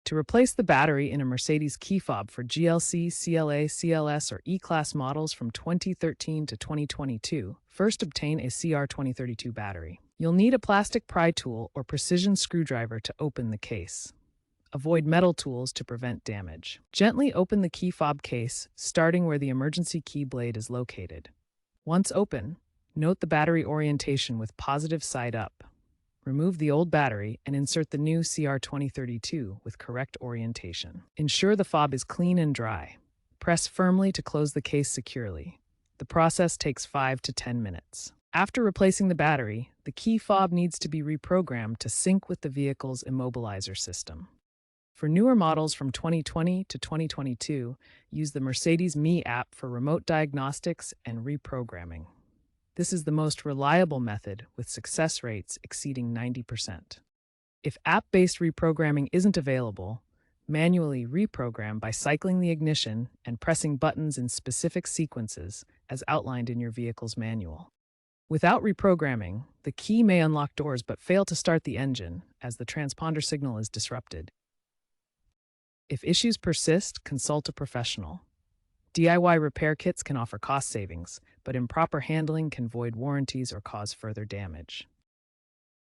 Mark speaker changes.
Speaker 1: To replace the battery in a Mercedes key fob for GLC, CLA, CLS, or E-Class models from 2013 to 2022, first obtain a CR2032 battery. You'll need a plastic pry tool or precision screwdriver to open the case. Avoid metal tools to prevent damage. Gently open the key fob case, starting where the emergency key blade is located. Once open, note the battery orientation with positive side up. Remove the old battery and insert the new CR2032 with correct orientation. Ensure the fob is clean and dry. Press firmly to close the case securely. The process takes 5 to 10 minutes. After replacing the battery, the key fob needs to be reprogrammed to sync with the vehicle's immobilizer system. For newer models from 2020 to 2022, use the Mercedes Me app for remote diagnostics and reprogramming. This is the most reliable method with success rates exceeding 90%. If app-based reprogramming isn't available, manually reprogram by cycling the ignition and pressing buttons in specific sequences as outlined in your vehicle's manual. Without reprogramming, the key may unlock doors but fail to start the engine as the transponder signal is disrupted. If issues persist, consult a professional. DIY repair kits can offer cost savings, but improper handling can void warranties or cause further damage.